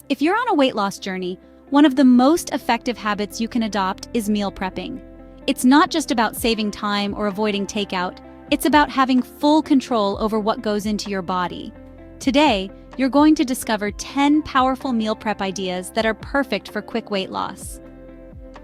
If you're on a weight loss journey, one of the most effective habits you can adopt is meal prepping. It's not just about saving time or avoiding takeout, it's about having full control over what goes into your body. Today, you're going to discover 10 powerful meal prep ideas that are perfect for quick weight loss.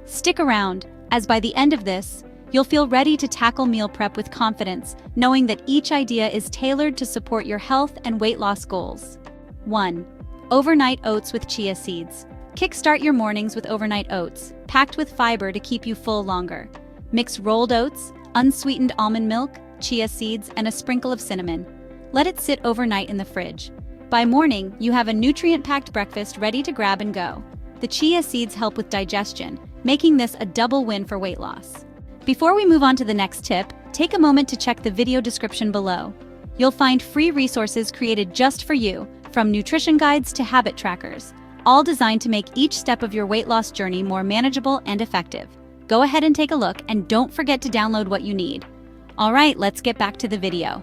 Stick around, as by the end of this, you'll feel ready to tackle meal prep with confidence, knowing that each idea is tailored to support your health and weight loss goals. 1. Overnight oats with chia seeds. Kickstart your mornings with overnight oats, packed with fiber to keep you full longer. Mix rolled oats, unsweetened almond milk, chia seeds, and a sprinkle of cinnamon. Let it sit overnight in the fridge. By morning, you have a nutrient-packed breakfast ready to grab and go. The chia seeds help with digestion, making this a double win for weight loss. Before we move on to the next tip, take a moment to check the video description below. You'll find free resources created just for you, from nutrition guides to habit trackers, all designed to make each step of your weight loss journey more manageable and effective. Go ahead and take a look, and don't forget to download what you need. All right, let's get back to the video.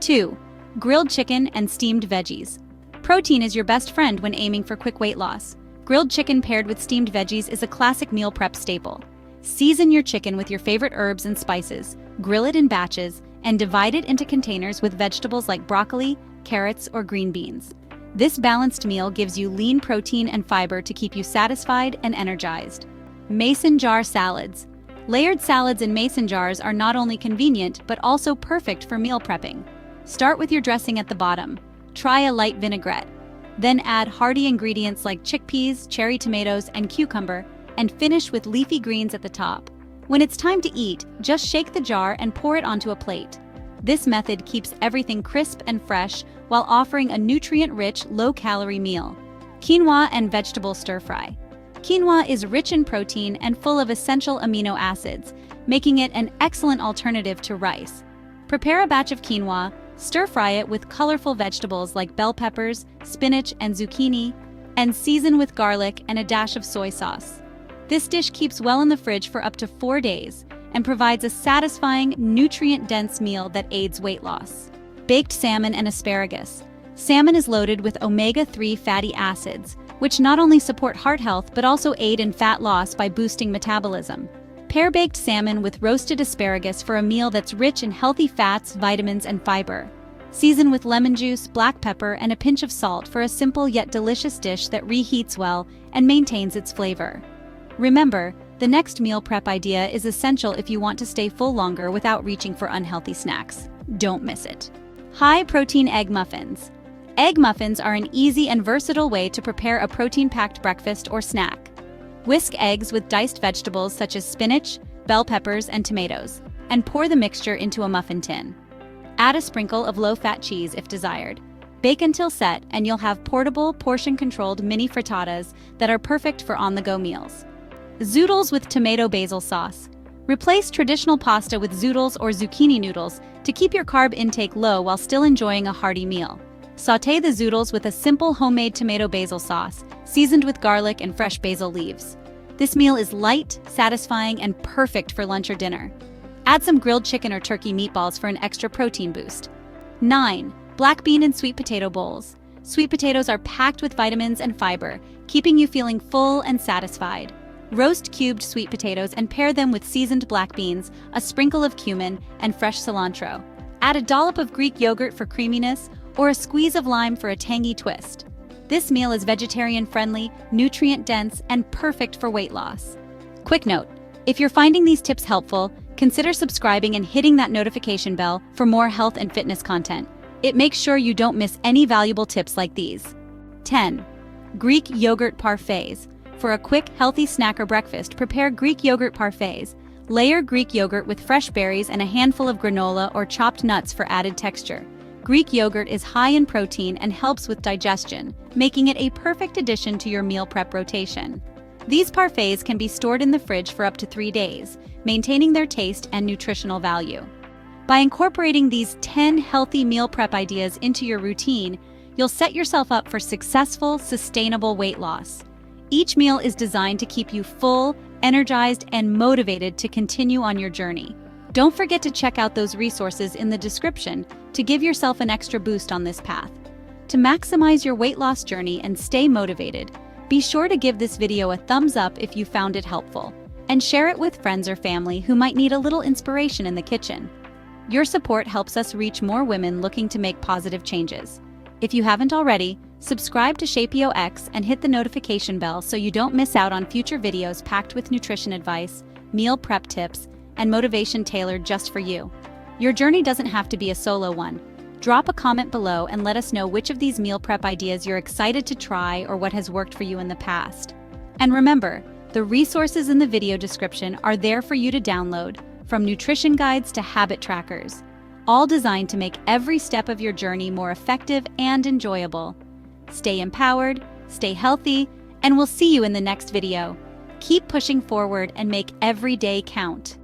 2. Grilled chicken and steamed veggies. Protein is your best friend when aiming for quick weight loss. Grilled chicken paired with steamed veggies is a classic meal prep staple. Season your chicken with your favorite herbs and spices, grill it in batches, and divide it into containers with vegetables like broccoli, carrots, or green beans. This balanced meal gives you lean protein and fiber to keep you satisfied and energized. Mason jar salads. Layered salads in mason jars are not only convenient, but also perfect for meal prepping. Start with your dressing at the bottom. Try a light vinaigrette. Then add hearty ingredients like chickpeas, cherry tomatoes, and cucumber, and finish with leafy greens at the top. When it's time to eat, just shake the jar and pour it onto a plate. This method keeps everything crisp and fresh while offering a nutrient-rich, low-calorie meal. Quinoa and vegetable stir-fry. Quinoa is rich in protein and full of essential amino acids, making it an excellent alternative to rice. Prepare a batch of quinoa, stir-fry it with colorful vegetables like bell peppers, spinach, and zucchini, and season with garlic and a dash of soy sauce. This dish keeps well in the fridge for up to 4 days and provides a satisfying, nutrient-dense meal that aids weight loss. Baked salmon and asparagus. Salmon is loaded with omega-3 fatty acids, which not only support heart health but also aid in fat loss by boosting metabolism. Pair baked salmon with roasted asparagus for a meal that's rich in healthy fats, vitamins, and fiber. Season with lemon juice, black pepper, and a pinch of salt for a simple yet delicious dish that reheats well and maintains its flavor. Remember, the next meal prep idea is essential if you want to stay full longer without reaching for unhealthy snacks. Don't miss it. High-protein egg muffins. Egg muffins are an easy and versatile way to prepare a protein-packed breakfast or snack. Whisk eggs with diced vegetables such as spinach, bell peppers, and tomatoes, and pour the mixture into a muffin tin. Add a sprinkle of low-fat cheese if desired. Bake until set, and you'll have portable, portion-controlled mini frittatas that are perfect for on-the-go meals. Zoodles with tomato basil sauce. Replace traditional pasta with zoodles or zucchini noodles to keep your carb intake low while still enjoying a hearty meal. Sauté the zoodles with a simple homemade tomato basil sauce, seasoned with garlic and fresh basil leaves. This meal is light, satisfying, and perfect for lunch or dinner. Add some grilled chicken or turkey meatballs for an extra protein boost. 9. Black bean and sweet potato bowls. Sweet potatoes are packed with vitamins and fiber, keeping you feeling full and satisfied. Roast cubed sweet potatoes and pair them with seasoned black beans, a sprinkle of cumin, and fresh cilantro. Add a dollop of Greek yogurt for creaminess, or a squeeze of lime for a tangy twist. This meal is vegetarian-friendly, nutrient-dense, and perfect for weight loss. Quick note, if you're finding these tips helpful, consider subscribing and hitting that notification bell for more health and fitness content. It makes sure you don't miss any valuable tips like these. 10. Greek yogurt parfaits. For a quick, healthy snack or breakfast, prepare Greek yogurt parfaits. Layer Greek yogurt with fresh berries and a handful of granola or chopped nuts for added texture. Greek yogurt is high in protein and helps with digestion, making it a perfect addition to your meal prep rotation. These parfaits can be stored in the fridge for up to 3 days, maintaining their taste and nutritional value. By incorporating these 10 healthy meal prep ideas into your routine, you'll set yourself up for successful, sustainable weight loss. Each meal is designed to keep you full, energized, and motivated to continue on your journey. Don't forget to check out those resources in the description to give yourself an extra boost on this path. To maximize your weight loss journey and stay motivated, Be sure to give this video a thumbs up if you found it helpful, and share it with friends or family who might need a little inspiration in the kitchen. Your support helps us reach more women looking to make positive changes. If you haven't already, subscribe to ShapioX and hit the notification bell so you don't miss out on future videos packed with nutrition advice, meal prep tips, and motivation tailored just for you. Your journey doesn't have to be a solo one. Drop a comment below and let us know which of these meal prep ideas you're excited to try or what has worked for you in the past. And remember, the resources in the video description are there for you to download, from nutrition guides to habit trackers, all designed to make every step of your journey more effective and enjoyable. Stay empowered, stay healthy, and we'll see you in the next video. Keep pushing forward and make every day count.